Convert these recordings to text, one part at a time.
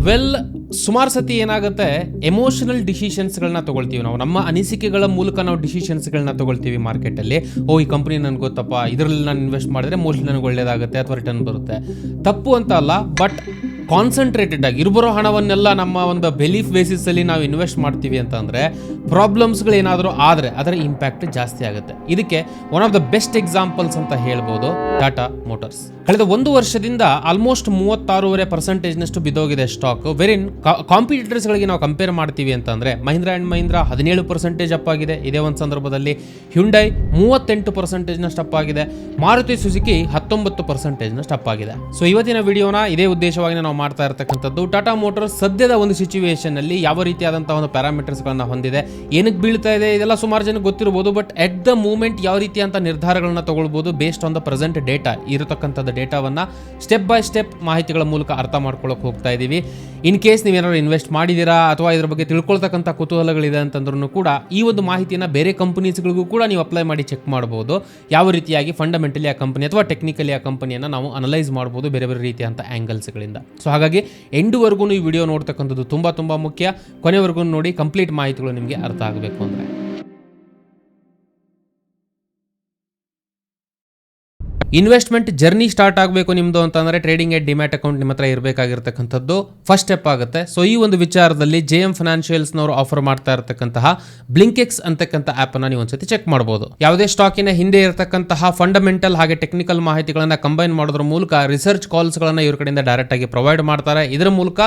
Well, ಸುಮಾರು ಸತಿ ಏನಾಗುತ್ತೆ, ಎಮೋಷನಲ್ ಡಿಸಿಷನ್ಸ್ಗಳನ್ನ ತೊಗೊಳ್ತೀವಿ ನಾವು. ನಮ್ಮ ಅನಿಸಿಕೆಗಳ ಮೂಲಕ ನಾವು ಡಿಸಿಷನ್ಸ್ಗಳನ್ನ ತೊಗೊಳ್ತೀವಿ ಮಾರ್ಕೆಟಲ್ಲಿ. ಈ ಕಂಪ್ನಿ ನನಗೆ ಗೊತ್ತಪ್ಪ, ಇದರಲ್ಲಿ ನಾನು ಇನ್ವೆಸ್ಟ್ ಮಾಡಿದ್ರೆ ಮೋಸ್ಟ್ಲಿ ನನಗೆ ಒಳ್ಳೇದಾಗುತ್ತೆ ಅಥವಾ ರಿಟರ್ನ್ ಬರುತ್ತೆ. ತಪ್ಪು ಅಂತ ಅಲ್ಲ, ಬಟ್ ಕಾನ್ಸಂಟ್ರೇಟೆಡ್ ಆಗಿ ಇರ್ಬರೋ ಹಣವನ್ನೆಲ್ಲ ನಮ್ಮ ಒಂದು ಬಿಲೀಫ್ ಬೇಸಿಸಲ್ಲಿ ನಾವು ಇನ್ವೆಸ್ಟ್ ಮಾಡ್ತೀವಿ ಅಂತ ಅಂದರೆ ಪ್ರಾಬ್ಲಮ್ಸ್ಗಳು ಏನಾದರೂ ಆದರೆ ಅದರ ಇಂಪ್ಯಾಕ್ಟ್ ಜಾಸ್ತಿ ಆಗುತ್ತೆ. ಇದಕ್ಕೆ one of the best examples ಅಂತ ಹೇಳ್ಬೋದು ಟಾಟಾ ಮೋಟರ್ಸ್. ಕಳೆದ 1 ವರ್ಷದಿಂದ ಆಲ್ಮೋಸ್ಟ್ 36.5% ಬಿದ್ದೋಗಿದೆ ಸ್ಟಾಕ್. ವೆರಿನ್ ಕಾಂಪಿಟೇಟರ್ಸ್ಗಳಿಗೆ ನಾವು ಕಂಪೇರ್ ಮಾಡ್ತೀವಿ ಅಂತಂದರೆ ಮಹೀಂದ್ರ ಆ್ಯಂಡ್ ಮಹೀಂದ್ರ 17% ಅಪ್ ಆಗಿದೆ ಇದೇ ಒಂದು ಸಂದರ್ಭದಲ್ಲಿ. ಹ್ಯುಂಡೈ 38% ಅಪ್ ಆಗಿದೆ. ಮಾರುತಿ ಸುಜುಕಿ 19% ಅಪ್ ಆಗಿದೆ. ಸೊ ಇವತ್ತಿನ ವಿಡಿಯೋನ ಇದೇ ಉದ್ದೇಶವಾಗಿ ನಾವು ಮಾಡ್ತಾ ಇರತಕ್ಕಂಥದ್ದು. ಟಾಟಾ ಮೋಟರ್ಸ್ ಸದ್ಯದ ಒಂದು ಸಿಚುವೇಶನ್ ಅಲ್ಲಿ ಯಾವ ರೀತಿಯಾದಂತಹ ಒಂದು ಪ್ಯಾರಾಮೀಟರ್ಸ್ಗಳನ್ನ ಹೊಂದಿದೆ, ಏನಕ್ಕೆ ಬೀಳ್ತಾ ಇದೆ, ಇದೆಲ್ಲ ಸುಮಾರು ಜನಕ್ಕೆ ಗೊತ್ತಿರಬಹುದು. ಬಟ್ ಎಟ್ ದ ಮೂಮೆಂಟ್ ಯಾವ ರೀತಿಯಂತ ನಿರ್ಧಾರಗಳನ್ನ ತಗೊಳ್ಬಹುದು based on the present data, ಇರತಕ್ಕಂಥದ್ದು ಡೇಟಾವನ್ನ ಸ್ಟೆಪ್ ಬೈ ಸ್ಟೆಪ್ ಮಾಹಿತಿಗಳ ಮೂಲಕ ಅರ್ಥ ಮಾಡ್ಕೊಳ್ಳೋಕೆ ಹೋಗ್ತಾ ಇದ್ದೀವಿ. ಇನ್ ಕೇಸ್ ನೀವೇನಾದ್ರು ಇನ್ವೆಸ್ಟ್ ಮಾಡಿದ್ದೀರಾ ಅಥವಾ ಇದ್ರ ಬಗ್ಗೆ ತಿಳ್ಕೊಳ್ತಕ್ಕಂಥ ಕುತೂಹಲಗಳಿದೆ ಅಂತಂದ್ರೂ ಕೂಡ ಈ ಒಂದು ಮಾಹಿತಿಯನ್ನು ಬೇರೆ ಕಂಪನೀಸ್ಗಳಿಗೂ ಕೂಡ ನೀವು ಅಪ್ಲೈ ಮಾಡಿ ಚೆಕ್ ಮಾಡಬಹುದು. ಯಾವ ರೀತಿಯಾಗಿ ಫಂಡಮೆಂಟಲಿ ಆ ಕಂಪನಿ ಅಥವಾ ಟೆಕ್ನಿಕಲಿ ಆ ಕಂಪನಿಯನ್ನು ನಾವು ಅನಲೈಸ್ ಮಾಡಬಹುದು ಬೇರೆ ಬೇರೆ ರೀತಿಯಂಥ ಆ್ಯಂಗಲ್ಸ್ಗಳಿಂದ. ಸೊ ಹಾಗಾಗಿ ಎಂಡ್ವರೆಗೂ ಈ ವಿಡಿಯೋ ನೋಡ್ತಕ್ಕಂಥದ್ದು ತುಂಬ ಮುಖ್ಯ. ಕೊನೆವರೆಗೂ ನೋಡಿ, ಕಂಪ್ಲೀಟ್ ಮಾಹಿತಿಗಳು ನಿಮಗೆ ಅರ್ಥ ಆಗಬೇಕು ಅಂದರೆ. ಇನ್ವೆಸ್ಟ್ಮೆಂಟ್ ಜರ್ನಿ ಸ್ಟಾರ್ಟ್ ಆಗಬೇಕು ನಿಮ್ಮದು ಅಂತಂದರೆ ಟ್ರೇಡಿಂಗ್ ಎಟ್ ಡಿಮ್ಯಾಟ್ ಅಕೌಂಟ್ ನಿಮ್ಮ ಹತ್ರ ಇರಬೇಕಾಗಿರ್ತಕ್ಕಂಥದ್ದು ಫಸ್ಟ್ ಸ್ಟೆಪ್ ಆಗುತ್ತೆ. ಸೊ ಈ ಒಂದು ವಿಚಾರದಲ್ಲಿ JM ಫೈನಾನ್ಷಿಯಲ್ಸ್ನವರು ಆಫರ್ ಮಾಡ್ತಾ ಇರತಕ್ಕಂತಹ ಬ್ಲಿಂಕೆಕ್ಸ್ ಅಂತಕ್ಕಂಥ ಆ್ಯಪನ್ನು ನೀವು ಒಂದ್ಸತಿ ಚೆಕ್ ಮಾಡ್ಬೋದು. ಯಾವುದೇ ಸ್ಟಾಕಿನ ಹಿಂದೆ ಇರತಕ್ಕಂತಹ ಫಂಡಮೆಂಟಲ್ ಹಾಗೆ ಟೆಕ್ನಿಕಲ್ ಮಾಹಿತಿಗಳನ್ನು ಕಂಬೈನ್ ಮಾಡೋದ್ರ ಮೂಲಕ ರಿಸರ್ಚ್ ಕಾಲ್ಸ್ಗಳನ್ನು ಇವ್ರ ಕಡೆಯಿಂದ ಡೈರೆಕ್ಟ್ ಆಗಿ ಪ್ರೊವೈಡ್ ಮಾಡ್ತಾರೆ. ಇದರ ಮೂಲಕ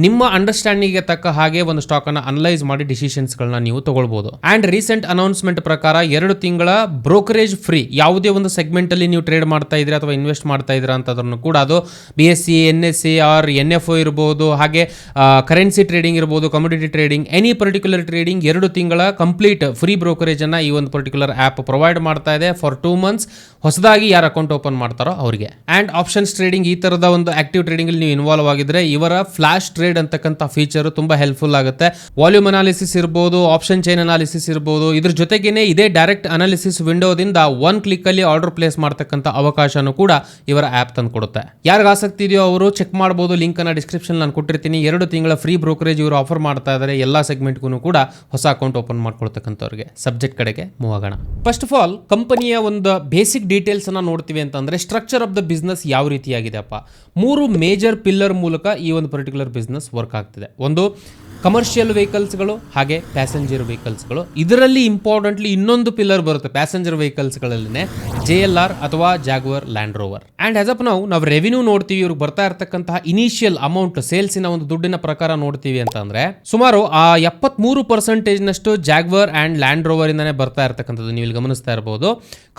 ನಿಮ್ಮ ಅಂಡರ್ಸ್ಟ್ಯಾಂಡಿಂಗ್ಗೆ ತಕ್ಕ ಹಾಗೆ ಒಂದು ಸ್ಟಾಕನ್ನು ಅನಲೈಸ್ ಮಾಡಿ ಡಿಸಿಷನ್ಸ್ಗಳನ್ನ ನೀವು ತಗೊಳ್ಬೋದು. ಆ್ಯಂಡ್ ರೀಸೆಂಟ್ ಅನೌನ್ಸ್ಮೆಂಟ್ ಪ್ರಕಾರ 2 ತಿಂಗಳ ಬ್ರೋಕರೇಜ್ ಫ್ರೀ. ಯಾವುದೇ ಒಂದು ಸೆಗ್ಮೆಂಟಲ್ಲಿ ನೀವು ಟ್ರೇಡ್ ಮಾಡ್ತಾ ಇದ್ರೆ ಅಥವಾ ಇನ್ವೆಸ್ಟ್ ಮಾಡ್ತಾ ಇದ್ದೀರಾ ಅಂತಂದ್ರೂ ಕೂಡ ಅದು BSE, NSE ಆರ್ NFO ಇರ್ಬೋದು, ಹಾಗೆ ಕರೆನ್ಸಿ ಟ್ರೇಡಿಂಗ್ ಇರ್ಬೋದು, commodity trading, any particular trading 2 ತಿಂಗಳ ಕಂಪ್ಲೀಟ್ ಫ್ರೀ ಬ್ರೋಕರೇಜ್ ಅನ್ನ ಈ ಒಂದು ಪರ್ಟಿಕ್ಯುಲರ್ ಆ್ಯಪ್ ಪ್ರೊವೈಡ್ ಮಾಡ್ತಾ ಇದೆ ಫಾರ್ 2 ಮಂತ್ಸ್. ಹೊಸದಾಗಿ ಯಾರು ಅಕೌಂಟ್ ಓಪನ್ ಮಾಡ್ತಾರೋ ಅವರಿಗೆ. ಆ್ಯಂಡ್ ಆಪ್ಷನ್ಸ್ ಟ್ರೇಡಿಂಗ್, ಈ ಥರದ ಒಂದು ಆಕ್ಟಿವ್ ಟ್ರೇಡಿಂಗ್ ಅಲ್ಲಿ ನೀವು ಇನ್ವಾಲ್ವ್ ಆಗಿದ್ರೆ ಇವರ ಫ್ಲಾಶ್ ಟ್ರೇಡ್ ಅಂತಕ್ಕಂಥ ಫೀಚರ್ ತುಂಬಾ ಹೆಲ್ಪ್ಫುಲ್ ಆಗುತ್ತೆ. ವಾಲ್ಯೂಮ್ ಅನಾಲಿಸಿಸ್ ಇರ್ಬೋದು, ಆಪ್ಷನ್ ಚೈನ್ ಅನಾಲಿಸಿಸ್ ಇರ್ಬೋದು, ಇದ್ರ ಜೊತೆಗೇನೆ ಇದೇ ಡೈರೆಕ್ಟ್ ಅನಾಲಿಸಿಸ್ ವಿಂಡೋದಿಂದ 1 ಕ್ಲಿಕ್ ಅಲ್ಲಿ ಆರ್ಡರ್ ಪ್ಲೇಸ್ ಮಾಡ್ತಕ್ಕಂಥ ಅವಕಾಶನೂ ಕೂಡ ಇವರ ಆ್ಯಪ್ ತಂದು ಕೊಡುತ್ತೆ. ಯಾರಿಗೆ ಆಸಕ್ತಿ ಇದೆಯೋ ಅವರು ಚೆಕ್ ಮಾಡಬಹುದು. ಲಿಂಕ್ ಅನ್ನ ಡಿಸ್ಕ್ರಿಪ್ಷನ್ ನಾನು ಕೊಟ್ಟಿರ್ತೀನಿ. 2 ತಿಂಗಳ ಫ್ರೀ ಬ್ರೋಕರೇಜ್ ಇವರು ಆಫರ್ ಮಾಡ್ತಾ ಇದ್ದಾರೆ ಎಲ್ಲಾ ಸೆಗ್ಮೆಂಟ್ಗೂ ಕೂಡ ಹೊಸ ಅಕೌಂಟ್ ಓಪನ್ ಮಾಡ್ಕೊಳ್ತಕ್ಕಂಥವ್ರಿಗೆ. ಸಬ್ಜೆಕ್ಟ್ ಕಡೆಗೆ ಮೂವ್ ಆಗೋಣ. ಫಸ್ಟ್ ಆಫ್ ಆಲ್ ಕಂಪನಿಯ ಒಂದು ಬೇಸಿಕ್ ಡೀಟೇಲ್ಸ್ ಅನ್ನ ನೋಡ್ತೀವಿ ಅಂತಂದ್ರೆ ಸ್ಟ್ರಕ್ಚರ್ ಆಫ್ ದ ಬಿಸ್ನೆಸ್ ಯಾವ ರೀತಿಯಾಗಿದೆ ಅಪ್ಪ. 3 ಮೇಜರ್ ಪಿಲ್ಲರ್ ಮೂಲಕ ಈ ಒಂದು ಪರ್ಟಿಕ್ಯುಲರ್ ಬಿಸ್ನೆಸ್ ವರ್ಕ್ ಆಗ್ತಿದೆ. ಒಂದು ಕಮರ್ಷಿಯಲ್ ವೆಹಿಕಲ್ಸ್ಗಳು ಹಾಗೆ ಪ್ಯಾಸೆಂಜರ್ ವೆಹಿಕಲ್ಸ್ಗಳು. ಇದರಲ್ಲಿ ಇಂಪಾರ್ಟೆಂಟ್ಲಿ ಇನ್ನೊಂದು ಪಿಲ್ಲರ್ ಬರುತ್ತೆ ಪ್ಯಾಸೆಂಜರ್ ವೆಹಿಕಲ್ಸ್ಗಳಲ್ಲೇ, JLR ಅಥವಾ jaguar land rover. And as up ನಾವು ರೆವಿನ್ಯೂ ನೋಡ್ತೀವಿ, ಇವ್ರಿಗೆ ಬರ್ತಾ ಇರತಕ್ಕಂತಹ ಇನಿಷಿಯಲ್ ಅಮೌಂಟ್ ಸೇಲ್ಸಿನ ಒಂದು ದುಡ್ಡಿನ ಪ್ರಕಾರ ನೋಡ್ತೀವಿ ಅಂತಂದ್ರೆ ಸುಮಾರು 73% ಜಾಗ್ವರ್ ಆ್ಯಂಡ್ ಲ್ಯಾಂಡ್ ರೋವರ್ ಇಂದಾನೆ ಬರ್ತಾ ಇರತಕ್ಕಂಥದ್ದು ನೀವು ಇಲ್ಲಿ ಗಮನಿಸ್ತಾ ಇರಬಹುದು.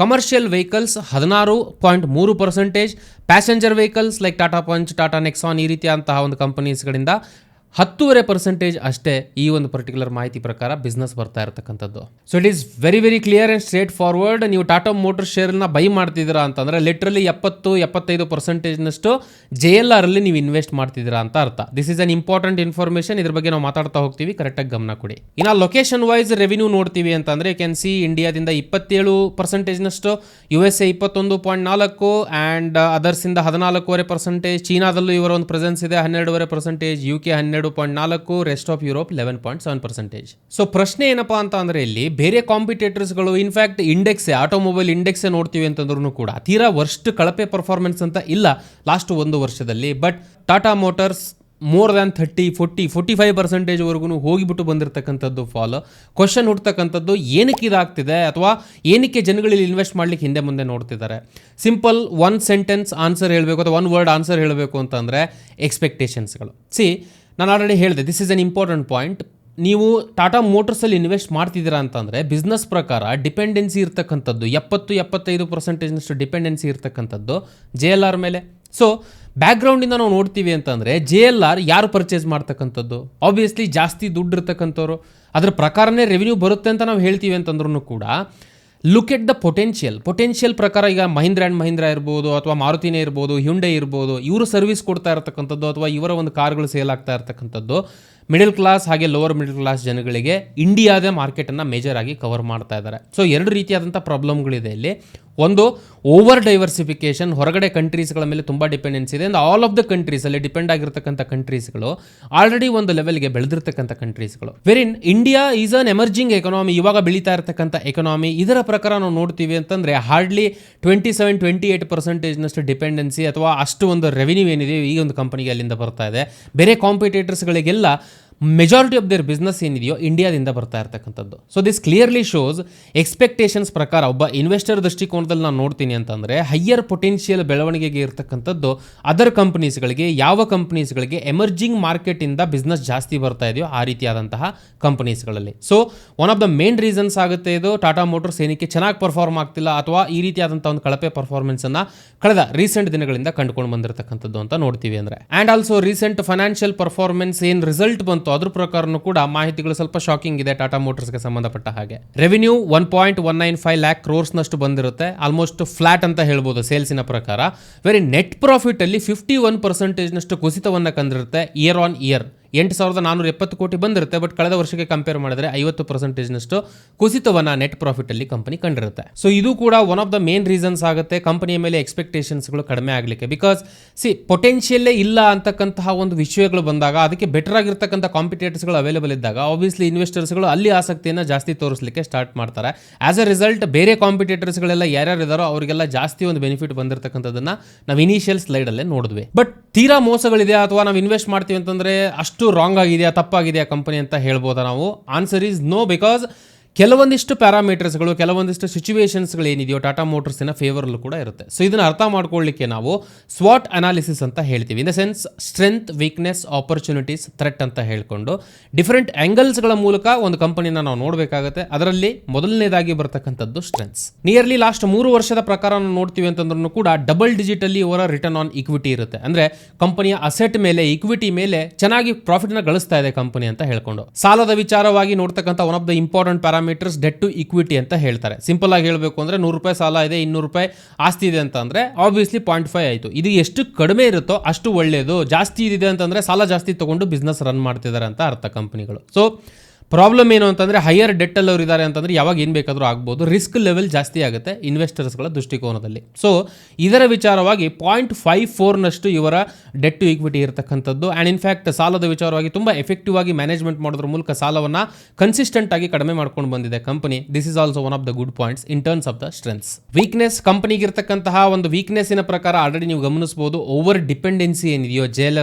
Commercial vehicles 16.3%, passenger vehicles like Tata punch, Tata Nexon ಈ ರೀತಿಯಂತಹ ಒಂದು ಕಂಪನೀಸ್ಗಳಿಂದ 10.5% ಅಷ್ಟೇ ಈ ಒಂದು ಪರ್ಟಿಕ್ಯುಲರ್ ಮಾಹಿತಿ ಪ್ರಕಾರ ಬಿಸ್ನೆಸ್ ಬರ್ತಾ ಇರತಕ್ಕಂಥದ್ದು. So it is very clear and straight forward. ನೀವು ಟಾಟಾ ಮೋಟರ್ ಶೇರ್ನ ಬೈ ಮಾಡ್ತಿದ್ದೀರಾ ಅಂತಂದ್ರೆ ಲಿಟ್ರಲಿ 70-75% JLR ಅಲ್ಲಿ ನೀವು ಇನ್ವೆಸ್ಟ್ ಮಾಡ್ತಿದ್ದೀರಾ ಅಂತ ಅರ್ಥ. This is an important information. ಇದ್ರ ಬಗ್ಗೆ ನಾವು ಮಾತಾಡ್ತಾ ಹೋಗ್ತೀವಿ, ಕರೆಕ್ಟಾಗಿ ಗಮನ ಕೊಡಿ. ಇನ್ನು ಲೊಕೇಶನ್ ವೈಸ್ ರೆವಿನ್ಯೂ ನೋಡ್ತೀವಿ ಅಂತಂದ್ರೆ ಯು ಕ್ಯಾನ್ ಸಿ ಇಂಡಿಯಾದಿಂದ 27%, USA 21.4 ಆ್ಯಂಡ್ ಅದರ್ಸ್ ಇಂದ 14.5%, ಚೀನಾದಲ್ಲೂ ಇವರ ಒಂದು ಪ್ರೆಸೆನ್ಸ್ ಇದೆ 12.5%, UK 12.4, rest of Europe 11.7%. So ಪ್ರಶ್ನೆ ಏನಪ್ಪಾ ಅಂತ ಅಂದ್ರೆ ಇಲ್ಲಿ ಬೇರೆ ಕಾಂಪಿಟೇಟರ್ಸ್ಗಳು ಇನ್ಫ್ಯಾಕ್ಟ್ ಇಂಡೆಕ್ಸ್, ಆಟೋಮೊಬೈಲ್ ಇಂಡೆಕ್ಸ್ ನೋಡ್ತೀವಿ ಅಂತಂದ್ರೂ ಕೂಡ ತೀರಾ ವರ್ಸ್ಟ್ ಕಳಪೆ ಪರ್ಫಾರ್ಮೆನ್ಸ್ ಅಂತ ಇಲ್ಲ ಲಾಸ್ಟ್ 1 ವರ್ಷದಲ್ಲಿ. But Tata motors more than 30-45% ವರೆಗೂ ಹೋಗಿಬಿಟ್ಟು ಬಂದಿರತಕ್ಕಂಥದ್ದು ಫಾಲ್. ಕ್ವಶನ್ ಹುಡ್ತಕ್ಕಂಥದ್ದು ಏನಕ್ಕೆ ಇದಾಗ್ತಿದೆ ಅಥವಾ ಏನಕ್ಕೆ ಜನಗಳಲ್ಲಿ ಇನ್ವೆಸ್ಟ್ ಮಾಡ್ಲಿಕ್ಕೆ ಹಿಂದೆ ಮುಂದೆ ನೋಡ್ತಿದ್ದಾರೆ. ಸಿಂಪಲ್ 1 ಸೆಂಟೆನ್ಸ್ ಆನ್ಸರ್ ಹೇಳಬೇಕು ಅಥವಾ 1 ವರ್ಡ್ ಆನ್ಸರ್ ಹೇಳಬೇಕು ಅಂತಂದರೆ ಎಕ್ಸ್ಪೆಕ್ಟೇಷನ್ಸ್ಗಳು. ನಾನು ಆಲ್ರೆಡಿ ಹೇಳಿದೆ, this is an important point. ನೀವು ಟಾಟಾ ಮೋಟರ್ಸಲ್ಲಿ ಇನ್ವೆಸ್ಟ್ ಮಾಡ್ತಿದ್ದೀರಾ ಅಂತಂದರೆ ಬಿಸ್ನೆಸ್ ಪ್ರಕಾರ ಡಿಪೆಂಡೆನ್ಸಿ ಇರ್ತಕ್ಕಂಥದ್ದು 70-75% ಡಿಪೆಂಡೆನ್ಸಿ ಇರ್ತಕ್ಕಂಥದ್ದು JLR ಮೇಲೆ. ಸೊ ಬ್ಯಾಕ್ಗ್ರೌಂಡಿಂದ ನಾವು ನೋಡ್ತೀವಿ ಅಂತಂದರೆ JLR ಯಾರು ಪರ್ಚೇಸ್ ಮಾಡ್ತಕ್ಕಂಥದ್ದು, ಆಬ್ವಿಯಸ್ಲಿ ಜಾಸ್ತಿ ದುಡ್ಡು ಇರ್ತಕ್ಕಂಥವ್ರು, ಅದ್ರ ಪ್ರಕಾರನೇ ರೆವಿನ್ಯೂ ಬರುತ್ತೆ ಅಂತ ನಾವು ಹೇಳ್ತೀವಿ ಅಂತಂದ್ರೂ ಕೂಡ ಲುಕ್ ಎಟ್ ದ ಪೊಟೆನ್ಷಿಯಲ್ ಪ್ರಕಾರ ಈಗ ಮಹೀಂದ್ರ ಆ್ಯಂಡ್ ಮಹೀಂದ್ರ ಇರ್ಬೋದು ಅಥವಾ ಮಾರುತಿನೇ ಇರ್ಬೋದು, ಹ್ಯುಂಡೈ ಇರ್ಬೋದು, ಇವರು ಸರ್ವಿಸ್ ಕೊಡ್ತಾ ಇರತಕ್ಕಂಥದ್ದು ಅಥವಾ ಇವರ ಒಂದು ಕಾರ್ಗಳು ಸೇಲ್ ಆಗ್ತಾ ಇರತಕ್ಕಂಥದ್ದು ಮಿಡಲ್ ಕ್ಲಾಸ್ ಹಾಗೆ ಲೋವರ್ ಮಿಡಲ್ ಕ್ಲಾಸ್ ಜನಗಳಿಗೆ ಇಂಡಿಯಾದ ಮಾರ್ಕೆಟನ್ನು ಮೇಜರ್ ಆಗಿ ಕವರ್ ಮಾಡ್ತಾ ಇದ್ದಾರೆ. ಸೊ 2 ರೀತಿಯಾದಂಥ ಪ್ರಾಬ್ಲಮ್ಗಳಿದೆ ಇಲ್ಲಿ. ಒಂದು ಓವರ್ ಡೈವರ್ಸಿಫಿಕೇಶನ್, ಹೊರಗಡೆ ಕಂಟ್ರೀಸ್ಗಳ ಮೇಲೆ ತುಂಬ ಡಿಪೆಂಡೆನ್ಸಿ ಇದೆ. ಅಂಡ್ ಆಲ್ ಆಫ್ ದ ಕಂಟ್ರೀಸಲ್ಲಿ ಡಿಪೆಂಡ್ ಆಗಿರ್ತಕ್ಕಂಥ ಕಂಟ್ರೀಸ್ಗಳು ಆಲ್ರೆಡಿ ಒಂದು ಲೆವೆಲ್ಗೆ ಬೆಳೆದಿರ್ತಕ್ಕಂಥ ಕಂಟ್ರೀಸ್ಗಳು. Wherein India is an emerging economy, ಇವಾಗ ಬೆಳೀತಾ ಇರತಕ್ಕಂಥ ಎಕನಾಮಿ. ಇದರ ಪ್ರಕಾರ ನಾವು ನೋಡ್ತೀವಿ ಅಂತಂದರೆ ಹಾರ್ಡ್ಲಿ 27-28% ಡಿಪೆಂಡೆನ್ಸಿ ಅಥವಾ ಅಷ್ಟು ಒಂದು ರೆವಿನ್ಯೂ ಏನಿದೆ ಈ ಒಂದು ಕಂಪನಿಗೆ ಅಲ್ಲಿಂದ ಬರ್ತಾ ಇದೆ. ಬೇರೆ ಕಾಂಪಿಟೇಟರ್ಸ್ಗಳಿಗೆಲ್ಲ ಮೆಜಾರಿಟಿ ಆಫ್ ದೇರ್ ಬಿಸ್ನೆಸ್ ಏನಿದೆಯೋ ಇಂಡಿಯಾದಿಂದ ಬರ್ತಾ ಇರ್ತಕ್ಕಂಥದ್ದು. So this clearly shows expectations ಪ್ರಕಾರ ಒಬ್ಬ ಇನ್ವೆಸ್ಟರ್ ದೃಷ್ಟಿಕೋನದಲ್ಲಿ ನಾನು ನೋಡ್ತೀನಿ ಅಂತಂದರೆ ಹೈಯರ್ ಪೊಟೆನ್ಷಿಯಲ್ ಬೆಳವಣಿಗೆಗೆ ಇರತಕ್ಕಂಥದ್ದು ಅದರ್ ಕಂಪನೀಸ್ಗಳಿಗೆ, ಯಾವ ಕಂಪನೀಸ್ಗಳಿಗೆ ಎಮರ್ಜಿಂಗ್ ಮಾರ್ಕೆಟಿಂದ ಬಿಸ್ನೆಸ್ ಜಾಸ್ತಿ ಬರ್ತಾ ಇದೆಯೋ ಆ ರೀತಿಯಾದಂತಹ ಕಂಪನೀಸ್ಗಳಲ್ಲಿ. So one of the main reasons ಆಗುತ್ತೆ ಇದು ಟಾಟಾ ಮೋಟರ್ಸ್ ಏನಕ್ಕೆ ಚೆನ್ನಾಗಿ ಪರ್ಫಾರ್ಮ್ ಆಗ್ತಿಲ್ಲ ಅಥವಾ ಈ ರೀತಿಯಾದಂಥ ಒಂದು ಕಳಪೆ ಪರ್ಫಾರ್ಮೆನ್ಸನ್ನು ಕಳೆದ ರೀಸೆಂಟ್ ದಿನಗಳಿಂದ ಕಂಡುಕೊಂಡು ಬಂದಿರತಕ್ಕಂಥದ್ದು ಅಂತ ನೋಡ್ತೀವಿ ಅಂದರೆ. And also recent financial performance ಏನು ರಿಸಲ್ಟ್ ಬಂತು ಅದ್ರ ಪ್ರಕಾರನೂ ಕೂಡ ಮಾಹಿತಿಗಳು ಸ್ವಲ್ಪ ಶಾಕಿಂಗ್ ಇದೆ ಟಾಟಾ ಮೋಟರ್ಸ್ಗೆ ಸಂಬಂಧಪಟ್ಟ ಹಾಗೆ. ರೆವಿನ್ಯೂ 1.195 lakh crores ನಷ್ಟು ಬಂದಿರುತ್ತೆ, ಆಲ್ಮೋಸ್ಟ್ ಫ್ಲಾಟ್ ಅಂತ ಹೇಳ್ಬೋದು ಸೇಲ್ಸಿನ ಪ್ರಕಾರ. ವೆರಿ ನೆಟ್ ಪ್ರಾಫಿಟ್ ಅಲ್ಲಿ 51% ನಷ್ಟು ಕುಸಿತವನ್ನು ಕಂಡಿರುತ್ತೆ ಇಯರ್ ಆನ್ ಇಯರ್. 8,470 ಕೋಟಿ ಬಂದಿರುತ್ತೆ, ಬಟ್ ಕಳೆದ ವರ್ಷಕ್ಕೆ ಕಂಪೇರ್ ಮಾಡಿದ್ರೆ 50% ನಷ್ಟು ಕುಸಿತವನ್ನ ನೆಟ್ ಪ್ರಾಫಿಟ್ ಅಲ್ಲಿ ಕಂಪನಿ ಕಂಡಿರುತ್ತೆ. ಸೊ ಇದು ಕೂಡ one of the main reasons ಆಗುತ್ತೆ ಕಂಪನಿಯ ಮೇಲೆ ಎಕ್ಸ್ಪೆಕ್ಟೇಷನ್ಸ್ಗಳು ಕಡಿಮೆ ಆಗಲಿಕ್ಕೆ. ಬಿಕಾಸ್ ಪೊಟೆನ್ಷಿಯಲ್ಲೇ ಇಲ್ಲ ಅಂತಕ್ಕಂತಹ ಒಂದು ವಿಷಯಗಳು ಬಂದಾಗ, ಅದಕ್ಕೆ ಬೆಟರ್ ಆಗಿರ್ತಕ್ಕಂಥ ಕಾಂಪಿಟೇಟರ್ಸ್ಗಳು ಅವೈಲೇಬಲ್ ಇದ್ದಾಗ ಆಬ್ವಿಯಸ್ಲಿ ಇನ್ವೆಸ್ಟರ್ಸ್ಗಳು ಅಲ್ಲಿ ಆಸಕ್ತಿಯನ್ನು ಜಾಸ್ತಿ ತೋರಿಸಲಿಕ್ಕೆ ಸ್ಟಾರ್ಟ್ ಮಾಡ್ತಾರೆ. ಆಸ್ ಅ ರಿಸಲ್ಟ್ ಬೇರೆ ಕಾಂಪಿಟೇಟರ್ಸ್ಗಳೆಲ್ಲ ಯಾರ್ಯಾರು ಇದಾರೋ ಅವರಿಗೆಲ್ಲ ಜಾಸ್ತಿ ಒಂದು ಬೆನಿಫಿಟ್ ಬಂದಿರತಕ್ಕಂಥದ್ದನ್ನ ನಾವು ಇನಿಷಿಯಲ್ ಸ್ಲೈಡಲ್ಲೇ ನೋಡಿದ್ವಿ. ಬಟ್ ತೀರಾ ಮೋಸಗಳಿದೆ ಅಥವಾ ನಾವು ಇನ್ವೆಸ್ಟ್ ಮಾಡ್ತೀವಿ ಅಂತಂದ್ರೆ ಅಷ್ಟು ರಾಂಗ್ ಆಗಿದೆಯಾ, ತಪ್ಪಾಗಿದೆಯಾ ಕಂಪನಿ ಅಂತ ಹೇಳ್ಬೋದಾ ನಾವು? Answer is no. ಬಿಕಾಸ್ ಕೆಲವೊಂದಿಷ್ಟು ಪ್ಯಾರಾಮೀಟರ್ಸ್ಗಳು, ಕೆಲವೊಂದಿಷ್ಟು ಸಿಚುವೇಶನ್ಸ್ಗಳು ಏನಿದೆಯೋ ಟಾಟಾ ಮೋಟರ್ಸಿನ ಫೇವರಲ್ಲೂ ಕೂಡ ಇರುತ್ತೆ. ಸೊ ಇದನ್ನು ಅರ್ಥ ಮಾಡ್ಕೊಳ್ಳಿಕ್ಕೆ ನಾವು ಸ್ವಾಟ್ ಅನಾಲಿಸಿಸ್ ಅಂತ ಹೇಳ್ತೀವಿ. In the sense strength, weakness, opportunities, threat ಅಂತ ಹೇಳ್ಕೊಂಡು ಡಿಫರೆಂಟ್ ಆ್ಯಂಗಲ್ಸ್ಗಳ ಮೂಲಕ ಒಂದು ಕಂಪನಿನ ನಾವು ನೋಡಬೇಕಾಗುತ್ತೆ. ಅದರಲ್ಲಿ ಮೊದಲನೇದಾಗಿ ಬರ್ತಕ್ಕಂಥದ್ದು ಸ್ಟ್ರೆಂತ್ಸ್. ನಿಯರ್ಲಿ ಲಾಸ್ಟ್ 3 ವರ್ಷದ ಪ್ರಕಾರ ನಾವು ನೋಡ್ತೀವಿ ಅಂತಂದ್ರೂ ಕೂಡ ಡಬಲ್ ಡಿಜಿಟಲ್ಲಿ ಇವರ ರಿಟರ್ನ್ ಆನ್ ಇಕ್ವಿಟಿ ಇರುತ್ತೆ. ಅಂದರೆ ಕಂಪನಿಯ ಅಸೆಟ್ ಮೇಲೆ, ಇಕ್ವಿಟಿ ಮೇಲೆ ಚೆನ್ನಾಗಿ ಪ್ರಾಫಿಟ್ನ ಗಳಿಸ್ತಾ ಇದೆ ಕಂಪನಿ ಅಂತ ಹೇಳ್ಕೊಂಡು. ಸಾಲದ ವಿಚಾರವಾಗಿ ನೋಡ್ತಕ್ಕಂಥ one of the important parameters debt to equity ಅಂತ ಹೇಳ್ತಾರೆ. ಸಿಂಪಲ್ ಆಗಿ ಹೇಳಬೇಕು ಅಂದರೆ 100 ರೂಪಾಯಿ ಸಾಲ ಇದೆ, 200 ರೂಪಾಯಿ ಆಸ್ತಿ ಇದೆ ಅಂತ ಅಂದರೆ ಆಬ್ವಿಯಸ್ಲಿ 0.5 ಆಯಿತು. ಇದು ಎಷ್ಟು ಕಡಿಮೆ ಇರುತ್ತೋ ಅಷ್ಟು ಒಳ್ಳೆಯದು. ಜಾಸ್ತಿ ಇದೆ ಅಂತಂದರೆ ಸಾಲ ಜಾಸ್ತಿ ತಗೊಂಡು ಬಿಸ್ನೆಸ್ ರನ್ ಮಾಡ್ತಿದ್ದಾರೆ ಅಂತ ಅರ್ಥ ಕಂಪನಿಗಳು. ಸೊ ಪ್ರಾಬ್ಲಮ್ ಏನು ಅಂತಂದರೆ ಹೈಯರ್ ಡೆಟ್ಟಲ್ಲಿ ಅವರು ಇದ್ದಾರೆ ಅಂತಂದರೆ ಯಾವಾಗ ಏನು ಬೇಕಾದರೂ ಆಗ್ಬೋದು. ರಿಸ್ಕ್ ಲೆವೆಲ್ ಜಾಸ್ತಿ ಆಗುತ್ತೆ ಇನ್ವೆಸ್ಟರ್ಸ್ಗಳ ದೃಷ್ಟಿಕೋನದಲ್ಲಿ. ಸೊ ಇದರ ವಿಚಾರವಾಗಿ 0.54ನಷ್ಟು ಇವರ ಡೆಟ್ ಟು ಇಕ್ವಿಟಿ ಇರತಕ್ಕಂಥದ್ದು. ಆ್ಯಂಡ್ ಇನ್ಫ್ಯಾಕ್ಟ್ ಸಾಲದ ವಿಚಾರವಾಗಿ ತುಂಬ ಎಫೆಕ್ಟಿವ್ ಆಗಿ ಮ್ಯಾನೇಜ್ಮೆಂಟ್ ಮಾಡೋದ್ರ ಮೂಲಕ ಸಾಲವನ್ನು ಕನ್ಸಿಸ್ಟೆಂಟ್ ಆಗಿ ಕಡಿಮೆ ಮಾಡ್ಕೊಂಡು ಬಂದಿದೆ company. This is also one of the good points in terms of the strengths. Weakness, ಕಂಪನಿಗೆ ಇರತಕ್ಕಂತಹ ಒಂದು ವೀಕ್ನೆಸ್ಸಿನ ಪ್ರಕಾರ ಆಲ್ರೆಡಿ ನೀವು ಗಮನಿಸಬಹುದು ಓವರ್ ಡಿಪೆಂಡೆನ್ಸಿ ಏನಿದೆಯೋ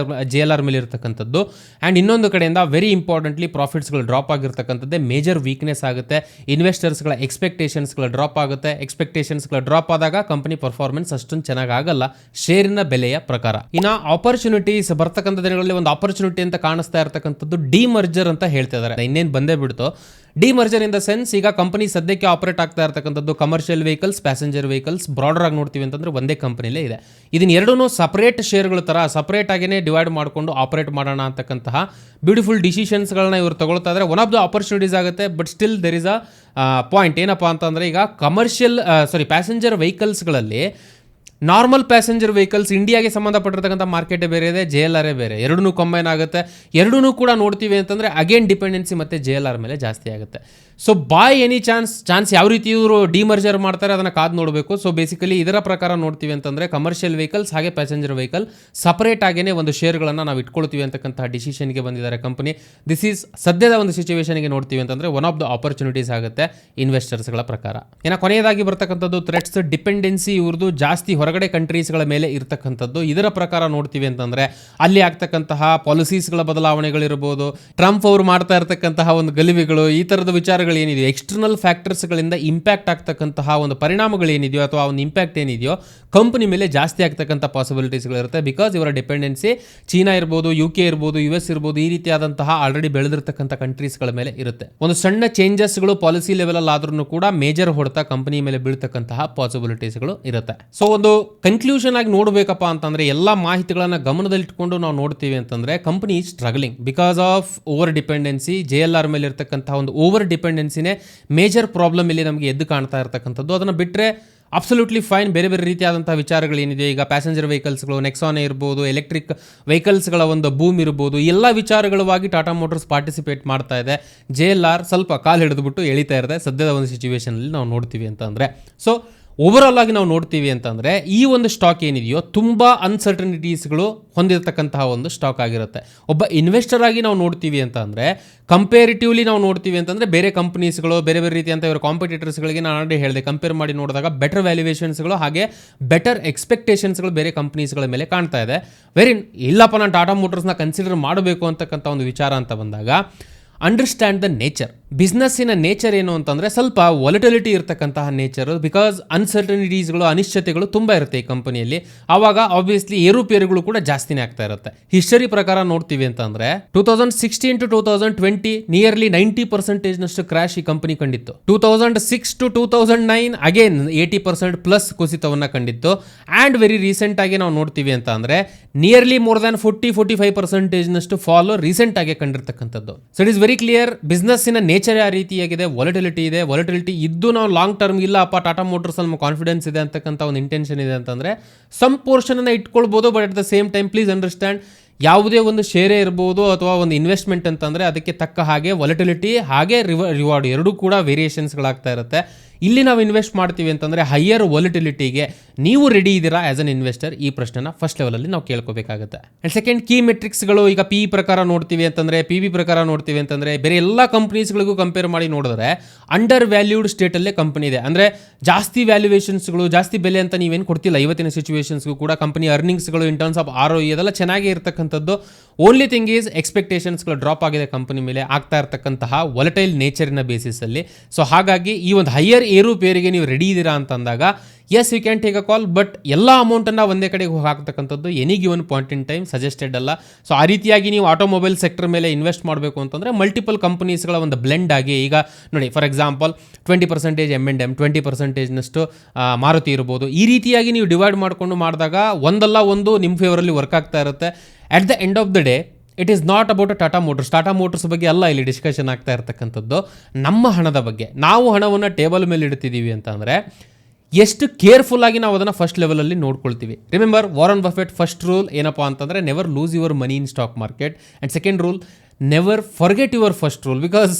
JLR ಮೇಲೆ ಇರತಕ್ಕಂಥದ್ದು. ಆ್ಯಂಡ್ ಇನ್ನೊಂದು ಕಡೆಯಿಂದ ವೆರಿ ಇಂಪಾರ್ಟೆಂಟ್ಲಿ ಪ್ರಾಫಿಟ್ಸ್ಗಳು ಡ್ರಾಪ್ ಆಗಿರ್ತಕ್ಕಂಥದ್ದೇ ಮೇಜರ್ ವೀಕ್ನೆಸ್ ಆಗುತ್ತೆ. ಇನ್ವೆಸ್ಟರ್ಸ್ಗಳ ಎಕ್ಸ್ಪೆಕ್ಟೇಷನ್ಸ್ಗಳ ಡ್ರಾಪ್ ಆಗುತ್ತೆ. ಎಕ್ಸ್ಪೆಕ್ಟೇಷನ್ಸ್ಗಳ ಡ್ರಾಪ್ ಆದಾಗ ಕಂಪನಿ ಪರ್ಫಾರ್ಮೆನ್ಸ್ ಅಷ್ಟೊಂದು ಚೆನ್ನಾಗಿ ಆಗಲ್ಲ ಶೇರಿನ ಬೆಲೆಯ ಪ್ರಕಾರ. ಇನ್ನು ಆಪರ್ಚುನಿಟೀಸ್ ಬರ್ತಕ್ಕಂಥ ದಿನಗಳಲ್ಲಿ ಒಂದು ಆಪರ್ಚುನಿಟಿ ಅಂತ ಕಾಣಿಸ್ತಾ ಇರತಕ್ಕಂಥದ್ದು ಡಿಮರ್ಜರ್ ಅಂತ ಹೇಳ್ತಾ ಇದ್ದಾರೆ. ಇನ್ನೇನು ಬಂದೇ ಬಿಡ್ತು ಡಿಮರ್ಜರ್ ಇನ್ ದ ಸೆನ್ಸ್. ಈಗ ಕಂಪನಿ ಸದ್ಯಕ್ಕೆ ಆಪರೇಟ್ ಆಗ್ತಾ ಇರತಕ್ಕಂಥದ್ದು commercial vehicles, passenger vehicles broader ಆಗಿ ನೋಡ್ತೀವಿ ಅಂತಂದ್ರೆ ಒಂದೇ ಕಂಪನಿಲೇ ಇದೆ. ಇದನ್ನ ಎರಡೂ ಸಪರೇಟ್ ಶೇರ್ಗಳ ಥರ ಸಪರೇಟ್ ಆಗಿನೇ ಡಿವೈಡ್ ಮಾಡಿಕೊಂಡು ಆಪರೇಟ್ ಮಾಡೋಣ ಅಂತಕ್ಕಂತಹ ಬ್ಯೂಟಿಫುಲ್ ಡಿಸಿಷನ್ಸ್ಗಳನ್ನ ಇವರು ತಗೊಳ್ತಾ ಇದ್ದಾರೆ. ಒನ್ ಆಫ್ ದ ಆಪರ್ಚುನಿಟೀಸ್ ಆಗುತ್ತೆ. But still there is a point. ಏನಪ್ಪ ಅಂತಂದರೆ ಈಗ ಪ್ಯಾಸೆಂಜರ್ ವೆಹಿಕಲ್ಸ್ಗಳಲ್ಲಿ ನಾರ್ಮಲ್ ಪ್ಯಾಸೆಂಜರ್ ವೆಹಿಕಲ್ಸ್ ಇಂಡಿಯಾಗೆ ಸಂಬಂಧಪಟ್ಟಿರ್ತಕ್ಕಂಥ ಮಾರ್ಕೆಟೇ ಬೇರೆ ಇದೆ, JLR ಬೇರೆ. ಎರಡೂ ಕಂಬೈನ್ ಆಗುತ್ತೆ. ಎರಡೂ ಕೂಡ ನೋಡ್ತೀವಿ ಅಂತಂದರೆ ಅಗೇನ್ ಡಿಪೆಂಡೆನ್ಸಿ ಮತ್ತು JLR ಮೇಲೆ ಜಾಸ್ತಿ ಆಗುತ್ತೆ. ಸೊ ಬಾಯ್ ಎನಿ ಚಾನ್ಸ್ ಯಾವ ರೀತಿ ಇವರು ಡಿಮರ್ಜರ್ ಮಾಡ್ತಾರೆ ಅದನ್ನು ಕಾದು ನೋಡಬೇಕು. ಸೊ ಬೇಸಿಕಲಿ ಇದರ ಪ್ರಕಾರ ನೋಡ್ತೀವಿ ಅಂತಂದರೆ ಕಮರ್ಷಿಯಲ್ ವೆಹಿಕಲ್ಸ್ ಹಾಗೆ ಪ್ಯಾಸೆಂಜರ್ ವೆಹಿಕಲ್ ಸಪರೇಟ್ ಆಗೇನೆ ಒಂದು ಶೇರ್ಗಳನ್ನು ನಾವು ಇಟ್ಕೊಳ್ತೀವಿ ಅಂತಕ್ಕಂಥ ಡಿಸಿಷನ್ಗೆ ಬಂದಿದ್ದಾರೆ ಕಂಪನಿ. ದಿಸ್ ಈಸ್ ಸದ್ಯದ ಒಂದು ಸಿಚುವೇಷನ್ಗೆ ನೋಡ್ತೀವಿ ಅಂತಂದರೆ ಒನ್ ಆಫ್ ದ ಆಪರ್ಚುನಿಟೀಸ್ ಆಗುತ್ತೆ ಇನ್ವೆಸ್ಟರ್ಸ್ಗಳ ಪ್ರಕಾರ. ಇನ್ನು ಕೊನೆಯದಾಗಿ ಬರ್ತಕ್ಕಂಥದ್ದು ಥ್ರೆಟ್ಸ್, ಡಿಪೆಂಡೆನ್ಸಿ ಇವ್ರದ್ದು ಜಾಸ್ತಿ ಹೊರಗಡೆ ಕಂಟ್ರೀಸ್ಗಳ ಮೇಲೆ ಇರತಕ್ಕಂಥದ್ದು. ಇದರ ಪ್ರಕಾರ ನೋಡ್ತೀವಿ ಅಂತಂದರೆ ಅಲ್ಲಿ ಆಗ್ತಕ್ಕಂತಹ ಪಾಲಿಸೀಸ್ಗಳ ಬದಲಾವಣೆಗಳಿರ್ಬೋದು, ಟ್ರಂಪ್ ಅವರು ಮಾಡ್ತಾ ಇರತಕ್ಕಂತಹ ಒಂದು ಗಲಿಬಿಗಳು, ಈ ಥರದ ವಿಚಾರಗಳು ಏನಿದೆಯೋ ಎಕ್ಸ್ಟರ್ನಲ್ ಫ್ಯಾಕ್ಟರ್ಸ್ಗಳಿಂದ ಇಂಪ್ಯಾಕ್ಟ್ ಆಗ್ತಕ್ಕಂತಹ ಒಂದು ಪರಿಣಾಮಗಳೇನಿದೆಯೋ ಅಥವಾ ಒಂದು ಇಂಪ್ಯಾಕ್ಟ್ ಏನಿದೆಯೋ ಕಂಪನಿ ಮೇಲೆ ಜಾಸ್ತಿ ಆಗ್ತಕ್ಕಂಥ ಪಾಸಿಬಿಲಿಟೀಸ್ಗಳಿರುತ್ತೆ. ಬಿಕಾಸ್ ಇವರ ಡಿಪೆಂಡೆನ್ಸಿ ಚೀನಾ ಇರ್ಬೋದು, UK ಇರ್ಬೋದು, US ಇರ್ಬೋದು, ಈ ರೀತಿಯಾದಂತಹ ಆಲ್ರೆಡಿ ಬೆಳೆದಿರ್ತಕ್ಕಂಥ ಕಂಟ್ರೀಸ್ಗಳ ಮೇಲೆ ಇರುತ್ತೆ. ಒಂದು ಸಣ್ಣ ಚೇಂಜಸ್ಗಳು ಪಾಲಿಸಿ ಲೆವೆಲ್ ಆದ್ರೂ ಕೂಡ ಮೇಜರ್ ಹೊಡೆತ ಕಂಪನಿ ಮೇಲೆ ಬೀಳ್ತಕ್ಕಂತಹ ಪಾಸಿಬಿಲಿಟೀಸ್ಗಳು ಇರುತ್ತೆ. ಸೊ ಒಂದು ಕನ್ಕ್ಲೂಷನ್ ಆಗಿ ನೋಡಬೇಕಪ್ಪ ಅಂತಂದ್ರೆ ಎಲ್ಲ ಮಾಹಿತಿಗಳನ್ನ ಗಮನದಲ್ಲಿಟ್ಕೊಂಡು ನಾವು ನೋಡ್ತೀವಿ ಅಂತಂದ್ರೆ company is struggling because of over dependency. JLR ಮೇಲೆ ಇರತಕ್ಕಂತಹ ಒಂದು ಓವರ್ ಡಿಪೆಂಡೆನ್ಸಿನೇ ಮೇಜರ್ ಪ್ರಾಬ್ಲಮ್ ಇಲ್ಲಿ ನಮಗೆ ಎದ್ದು ಕಾಣ್ತಾ ಇರತಕ್ಕಂಥದ್ದು. ಅದನ್ನು ಬಿಟ್ಟರೆ ಅಬ್ಸಲ್ಯೂಟ್ಲಿ ಫೈನ್. ಬೇರೆ ಬೇರೆ ರೀತಿಯಾದಂತಹ ವಿಚಾರಗಳೇನಿದೆ, ಈಗ ಪ್ಯಾಸೆಂಜರ್ ವೆಹಿಕಲ್ಸ್ಗಳು, ನೆಕ್ಸಾನ್ ಇರ್ಬೋದು, ಎಲೆಕ್ಟ್ರಿಕ್ ವೆಹಿಕಲ್ಸ್ಗಳ ಒಂದು ಬೂಮ್ ಇರ್ಬೋದು, ಎಲ್ಲ ವಿಚಾರಗಳವಾಗಿ ಟಾಟಾ ಮೋಟರ್ಸ್ ಪಾರ್ಟಿಸಿಪೇಟ್ ಮಾಡ್ತಾ ಇದೆ. JLR ಸ್ವಲ್ಪ ಕಾಲು ಹಿಡಿದುಬಿಟ್ಟು ಎಳಿತಾ ಇರುತ್ತೆ ಸದ್ಯದ ಒಂದು ಸಿಚುವೇಶನಲ್ಲಿ ನಾವು ನೋಡ್ತೀವಿ ಅಂತಂದರೆ. ಸೊ ಓವರಾಲ್ ಆಗಿ ನಾವು ನೋಡ್ತೀವಿ ಅಂತಂದರೆ ಈ ಒಂದು ಸ್ಟಾಕ್ ಏನಿದೆಯೋ ತುಂಬ ಅನ್ಸರ್ಟನಿಟೀಸ್ಗಳು ಹೊಂದಿರತಕ್ಕಂತಹ ಒಂದು ಸ್ಟಾಕ್ ಆಗಿರುತ್ತೆ. ಒಬ್ಬ ಇನ್ವೆಸ್ಟರ್ ಆಗಿ ನಾವು ನೋಡ್ತೀವಿ ಅಂತ ಅಂದರೆ ಕಂಪೇರಿಟಿವ್ಲಿ ನಾವು ನೋಡ್ತೀವಿ ಅಂತಂದರೆ ಬೇರೆ ಕಂಪ್ನೀಸ್ಗಳು ಬೇರೆ ಬೇರೆ ರೀತಿಯಂಥ ಇವರ ಕಾಂಪಿಟೇಟರ್ಸ್ಗಳಿಗೆ ನಾನು ಆಲ್ರೆಡಿ ಹೇಳಿದೆ, ಕಂಪೇರ್ ಮಾಡಿ ನೋಡಿದಾಗ ಬೆಟರ್ ವ್ಯಾಲ್ಯೂಯೇಷನ್ಸ್ಗಳು ಹಾಗೆ ಬೆಟರ್ ಎಕ್ಸ್ಪೆಕ್ಟೇಷನ್ಸ್ಗಳು ಬೇರೆ ಕಂಪ್ನೀಸ್ಗಳ ಮೇಲೆ ಕಾಣ್ತಾ ಇದೆ. ಇಲ್ಲಪ್ಪ ನಾನು ಟಾಟಾ ಮೋಟರ್ಸ್ನ ಕನ್ಸಿಡರ್ ಮಾಡಬೇಕು ಅಂತಕ್ಕಂಥ ಒಂದು ವಿಚಾರ ಅಂತ ಬಂದಾಗ ಅಂಡರ್ಸ್ಟ್ಯಾಂಡ್ ದ ನೇಚರ್. ಬಿಸ್ನೆಸ್ಸಿನ ನೇಚರ್ ಏನು ಅಂತಂದರೆ ಸ್ವಲ್ಪ ವಾಲಟಿಲಿಟಿ ಇರತಕ್ಕಂತಹ ನೇಚರು. ಬಿಕಾಸ್ ಅನ್ಸರ್ಟನಿಟೀಸ್ಗಳು ಅನಿಶ್ಚಿತೆಗಳು ತುಂಬ ಇರುತ್ತೆ ಈ ಕಂಪನಿಯಲ್ಲಿ. ಆವಾಗ ಆಬ್ವಿಯಸ್ಲಿ ಏರುಪೇರುಗಳು ಕೂಡ ಜಾಸ್ತಿನೇ ಆಗ್ತಾ ಇರುತ್ತೆ. ಹಿಸ್ಟರಿ ಪ್ರಕಾರ ನೋಡ್ತೀವಿ ಅಂತಂದರೆ 2016 to 2020 ನಿಯರ್ಲಿ 90% ಕ್ರ್ಯಾಶ್ ಈ ಕಂಪನಿ ಕಂಡಿತ್ತು. 2006 to 2009 ಅಗೇನ್ 80% ಪ್ಲಸ್ ಕುಸಿತವನ್ನು ಕಂಡಿತ್ತು. ಆ್ಯಂಡ್ ವೆರಿ ರೀಸೆಂಟ್ ಆಗಿ ನಾವು ನೋಡ್ತೀವಿ ಅಂತ ಅಂದರೆ nearly more than 40-45% fall recent ಆಗಿ ಕಂಡಿರ್ತಕ್ಕಂಥದ್ದು. So it is very clear, ಬಿಸ್ನೆಸ್ಸಿನ ನೇಚರ್ ಆ ರೀತಿಯಾಗಿದೆ, ವಾಲಟಿಲಿಟಿ ಇದೆ. ವಾಲಟಿಲಿಟಿ ಇದ್ದು ನಾವು ಲಾಂಗ್ ಟರ್ಮ್ ಇಲ್ಲಪ್ಪ ಟಾಟಾ ಮೋಟರ್ಸ್ ನಮ್ಮ ಕಾನ್ಫಿಡೆನ್ಸ್ ಇದೆ ಅಂತಕ್ಕಂಥ ಒಂದು ಇಂಟೆನ್ಷನ್ ಇದೆ ಅಂತಂದರೆ ಸಮ್ ಪೋರ್ಷನನ್ನು ಇಟ್ಕೊಳ್ಬೋದು. But at the same time please understand, ಯಾವುದೇ ಒಂದು ಶೇರೇ ಇರ್ಬೋದು ಅಥವಾ ಒಂದು ಇನ್ವೆಸ್ಟ್ಮೆಂಟ್ ಅಂತಂದರೆ ಅದಕ್ಕೆ ತಕ್ಕ ಹಾಗೆ ವಾಲಟಿಲಿಟಿ ಹಾಗೆ ರಿವಾರ್ಡ್ ಎರಡೂ ಕೂಡ ವೇರಿಯೇಷನ್ಸ್ಗಳಾಗ್ತಾ ಇರುತ್ತೆ. ಇಲ್ಲಿ ನಾವು ಇನ್ವೆಸ್ಟ್ ಮಾಡ್ತೀವಿ ಅಂತಂದರೆ ಹೈಯರ್ ವಾಲಟಿಲಿಟಿಗೆ ನೀವು ರೆಡಿ ಇದ್ದೀರಾ ಆ್ಯಸ್ ಅನ್ ಇನ್ವೆಸ್ಟರ್? ಈ ಪ್ರಶ್ನೆನ ಫಸ್ಟ್ ಲೆವೆಲಲ್ಲಿ ನಾವು ಕೇಳ್ಕೋಬೇಕಾಗುತ್ತೆ. ಆ್ಯಂಡ್ ಸೆಕೆಂಡ್, ಕೀ ಮೆಟ್ರಿಕ್ಸ್ಗಳು ಈಗ ಪಿ ಪ್ರಕಾರ ನೋಡ್ತೀವಿ ಅಂತಂದರೆ ಪಿ ಬಿ ಪ್ರಕಾರ ನೋಡ್ತೀವಿ ಅಂತಂದರೆ ಬೇರೆ ಎಲ್ಲ ಕಂಪ್ನೀಸ್ಗಳಿಗೂ ಕಂಪೇರ್ ಮಾಡಿ ನೋಡಿದ್ರೆ ಅಂಡರ್ ವ್ಯಾಲ್ಯೂಡ್ ಸ್ಟೇಟಲ್ಲೇ ಕಂಪನಿ ಇದೆ. ಅಂದರೆ ಜಾಸ್ತಿ ವ್ಯಾಲ್ಯೂಯೇಷನ್ಸ್ಗಳು ಜಾಸ್ತಿ ಬೆಲೆ ಅಂತ ನೀವೇನು ಕೊಡ್ತಿಲ್ಲ ಇವತ್ತಿನ ಸಿಚುವೇಷನ್ಸ್ಗೂ ಕೂಡ. ಕಂಪನಿ ಅರ್ನಿಂಗ್ಸ್ಗಳು ಇನ್ ಟರ್ಮ್ಸ್ ಆಫ್ ROE ಅದೆಲ್ಲ ಚೆನ್ನಾಗೇ ಇರತಕ್ಕಂಥದ್ದು. ಓನ್ಲಿ ಥಿಂಗ್ ಈಸ್ ಎಕ್ಸ್ಪೆಕ್ಟೇಷನ್ಸ್ಗಳು ಡ್ರಾಪ್ ಆಗಿದೆ ಕಂಪನಿ ಮೇಲೆ ಆಗ್ತಾ ಇರತಕ್ಕಂತಹ ವಾಲಟೈಲ್ ನೇಚರಿನ ಬೇಸಿಸಲ್ಲಿ. ಸೊ ಹಾಗಾಗಿ ಈ ಒಂದು ಹೈಯರ್ ಏರುಪೇರಿಗೆ ನೀವು ರೆಡಿ ಇದ್ದೀರಾ ಅಂತಂದಾಗ yes you can take a call. But ಎಲ್ಲ ಅಮೌಂಟನ್ನು ಒಂದೇ ಕಡೆಗೆ ಹಾಕ್ತಕ್ಕಂಥದ್ದು any given point in time suggested ಅಲ್ಲ. ಸೊ ಆ ರೀತಿಯಾಗಿ ನೀವು ಆಟೋಮೊಬೈಲ್ ಸೆಕ್ಟರ್ ಮೇಲೆ ಇನ್ವೆಸ್ಟ್ ಮಾಡಬೇಕು ಅಂತಂದರೆ ಮಲ್ಟಿಪಲ್ ಕಂಪನೀಸ್ಗಳ ಒಂದು ಬ್ಲೆಂಡ್ ಆಗಿ, ಈಗ ನೋಡಿ ಫಾರ್ ಎಕ್ಸಾಂಪಲ್ 20% M&M, 20% ಮಾರುತಿ ಇರ್ಬೋದು. ಈ ರೀತಿಯಾಗಿ ನೀವು ಡಿವೈಡ್ ಮಾಡಿಕೊಂಡು ಮಾಡಿದಾಗ ಒಂದಲ್ಲ ಒಂದು ನಿಮ್ಮ ಫೇವರಲ್ಲಿ ವರ್ಕ್ ಆಗ್ತಾ ಇರುತ್ತೆ. At the end of the day it is not about Tata motors ಬಗ್ಗೆ ಅಲ್ಲ ಇಲ್ಲಿ ಡಿಸ್ಕಷನ್ ಆಗ್ತಾ ಇರ್ತಕ್ಕಂಥದ್ದು. ನಮ್ಮ ಹಣದ ಬಗ್ಗೆ, ನಾವು ಹಣವನ್ನು ಟೇಬಲ್ ಮೇಲೆ ಇಡ್ತಿದ್ದೀವಿ ಅಂತಂದರೆ ಎಷ್ಟು ಕೇರ್ಫುಲ್ ಆಗಿ ನಾವು ಅದನ್ನು ಫಸ್ಟ್ ಲೆವೆಲಲ್ಲಿ ನೋಡ್ಕೊಳ್ತೀವಿ. Remember, Warren Buffett first rule ಏನಪ್ಪ ಅಂತಂದರೆ never lose your money in stock market. And second rule, never forget your first rule. Because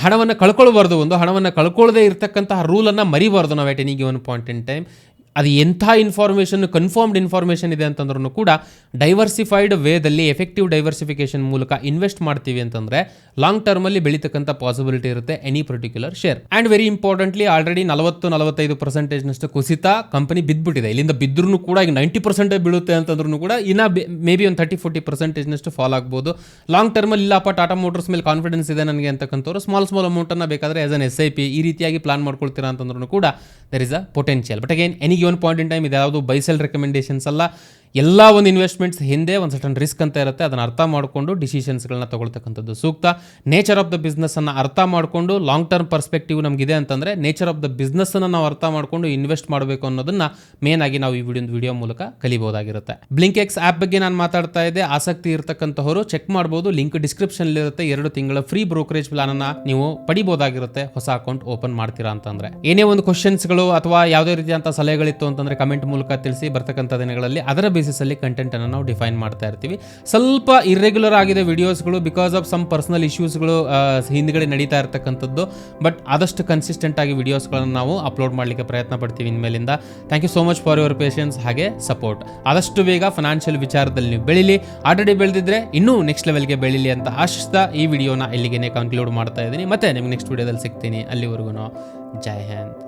ಹಣವನ್ನು ಕಳ್ಕೊಳ್ಬಾರ್ದು, ಒಂದು ಹಣವನ್ನು ಕಳ್ಕೊಳ್ಳದೆ ಇರತಕ್ಕಂತಹ ರೂಲನ್ನು ಮರಿಬಾರ್ದು ನಾವು at any given point in time. ಅದು ಎಂಥ ಇನ್ಫಾರ್ಮೇಷನ್ ಕನ್ಫರ್ಮ್ಡ್ ಇನ್ಫಾರ್ಮೇಷನ್ ಇದೆ ಅಂತಂದ್ರೂ ಕೂಡ ಡೈವರ್ಸಿಫೈಡ್ ವೇದಲ್ಲಿ ಎಫೆಕ್ಟಿವ್ ಡೈವರ್ಸಿಫಿಕೇಷನ್ ಮೂಲಕ ಇನ್ವೆಸ್ಟ್ ಮಾಡ್ತೀವಿ ಅಂತಂದರೆ ಲಾಂಗ್ ಟರ್ಮಲ್ಲಿ ಬೆಳೀತಕ್ಕಂಥ ಪಾಸಿಬಿಲಿಟಿ ಇರುತ್ತೆ any particular share. And very importantly already 40-45% ಕುಸಿತ ಕಂಪನಿ ಬಿದ್ದುಬಿಟ್ಟಿದೆ. ಇಲ್ಲಿಂದ ಬಿದ್ದರೂ ಕೂಡ ಈಗ 90% ಬೀಳುತ್ತೆ ಅಂತಂದ್ರೂ ಕೂಡ ಇನ್ನು ಮೇ ಬಿ ಒಂದು 30-40% ಫಾಲ್ ಆಗ್ಬೋದು. ಲಾಂಗ್ ಟರ್ಮಲ್ಲಿ ಇಲ್ಲಪ್ಪ ಟಾಟಾ ಮೋಟರ್ಸ್ ಮೇಲೆ ಕಾನ್ಫಿಡೆನ್ಸ್ ಇದೆ ನನಗೆ ಅಂತಕ್ಕಂಥವ್ರು ಸ್ಮಾಲ್ ಅಮೌಂಟನ್ನು ಬೇಕಾದರೆ ಆಸ್ ಅನ್ SIP ಈ ರೀತಿಯಾಗಿ ಪ್ಲಾನ್ ಮಾಡ್ಕೊಳ್ತೀರಾ ಅಂತಂದ್ರೂ ಕೂಡ there is a potential. But again any given point in time ಇದು ಯಾವುದು ಬೈ ಸೆಲ್ ರೆಕಮೆಂಡೇಷನ್ಸ್ ಅಲ್ಲ. ಎಲ್ಲ ಒಂದು ಇನ್ವೆಸ್ಟ್ಮೆಂಟ್ಸ್ ಹಿಂದೆ ಒಂದು ಸರ್ಟನ್ ರಿಸ್ಕ್ ಅಂತ ಇರುತ್ತೆ, ಅದನ್ನು ಅರ್ಥ ಮಾಡಿಕೊಂಡು ಡಿಸಿಷನ್ಸ್ಗಳನ್ನ ತಗೊಳ್ತಕ್ಕಂಥದ್ದು ಸೂಕ್ತ. ನೇಚರ್ ಆಫ್ ದ ಬಿಸ್ನೆಸ್ಸನ್ನು ಅರ್ಥ ಮಾಡಿಕೊಂಡು ಲಾಂಗ್ ಟರ್ಮ್ ಪರ್ಸ್ಪೆಕ್ಟಿವ್ ನಮಗಿದೆ ಅಂತಂದರೆ ನೇಚರ್ ಆಫ್ ದ ಬಿಸ್ನೆಸ್ಸನ್ನು ನಾವು ಅರ್ಥ ಮಾಡಿಕೊಂಡು ಇನ್ವೆಸ್ಟ್ ಮಾಡಬೇಕು ಅನ್ನೋದನ್ನು ಮೇನ್ ಆಗಿ ನಾವು ಈ ವಿಡಿಯೋ ಮೂಲಕ ಕಲಿಬಹುದಾಗಿರುತ್ತೆ. ಬ್ಲಿಂಕ್ಎಕ್ಸ್ ಆ್ಯಪ್ ಬಗ್ಗೆ ನಾನು ಮಾತಾಡ್ತಾ ಇದ್ದೆ. ಆಸಕ್ತಿ ಇರತಕ್ಕಂಥವರು ಚೆಕ್ ಮಾಡ್ಬೋದು, ಲಿಂಕ್ ಡಿಸ್ಕ್ರಿಪ್ಷನ್ಲಿರುತ್ತೆ. 2 ತಿಂಗಳ ಫ್ರೀ ಬ್ರೋಕರೇಜ್ ಪ್ಲಾನನ್ನು ನೀವು ಪಡಿಬೋದಾಗಿರುತ್ತೆ ಹೊಸ ಅಕೌಂಟ್ ಓಪನ್ ಮಾಡ್ತೀರಾ ಅಂತಂದರೆ. ಏನೇ ಒಂದು ಕ್ವಶನ್ಸ್ಗಳು ಅಥವಾ ಯಾವುದೇ ರೀತಿಯಂಥ ಸಲಹೆಗಳಿತ್ತು ಅಂತಂದರೆ ಕಮೆಂಟ್ ಮೂಲಕ ತಿಳಿಸಿ. ಬರ್ತಕ್ಕಂಥ ದಿನಗಳಲ್ಲಿ ಅದರ ಬೇಸಿಸಲ್ಲಿ ಕಂಟೆಂಟನ್ನು ನಾವು ಡಿಫೈನ್ ಮಾಡ್ತಾ ಇರ್ತೀವಿ. ಸ್ವಲ್ಪ ಇರ್ರೆಗ್ಯುಲರ್ ಆಗಿದೆ ವಿಡಿಯೋಸ್ಗಳು ಬಿಕಾಸ್ ಆಫ್ ಸಮ್ ಪರ್ಸನಲ್ ಇಶ್ಯೂಸ್ಗಳು ಹಿಂದ್ಗಡೆ ನಡೀತಾ ಇರ್ತಕ್ಕಂಥದ್ದು. ಬಟ್ ಆದಷ್ಟು ಕನ್ಸಿಸ್ಟೆಂಟ್ ಆಗಿ ವಿಡಿಯೋಸ್ಗಳನ್ನು ನಾವು ಅಪ್ಲೋಡ್ ಮಾಡಲಿಕ್ಕೆ ಪ್ರಯತ್ನ ಪಡ್ತೀವಿ ಇನ್ಮೇಲಿಂದ. Thank you so much for your patience ಹಾಗೆ ಸಪೋರ್ಟ್. ಆದಷ್ಟು ಬೇಗ ಫೈನಾನ್ಷಿಯಲ್ ವಿಚಾರದಲ್ಲಿ ನೀವು ಬೆಳೀಲಿ. ಆಲ್ರೆಡಿ ಬೆಳೆದಿದ್ರೆ ಇನ್ನೂ ನೆಕ್ಸ್ಟ್ ಲೆವೆಲ್ಗೆ ಬೆಳೀಲಿ ಅಂತ ಆಶಿಸ್ತಾ ಈ ವಿಡಿಯೋನ ಇಲ್ಲಿಗೆ ಕನ್ಕ್ಲೂಡ್ ಮಾಡ್ತಾ ಇದ್ದೀನಿ. ಮತ್ತೆ ನಿಮ್ಗೆ ನೆಕ್ಸ್ಟ್ ವಿಡಿಯೋದಲ್ಲಿ ಸಿಗ್ತೀನಿ. ಅಲ್ಲಿವರೆಗೂ ಜೈ ಹಿಂದ್.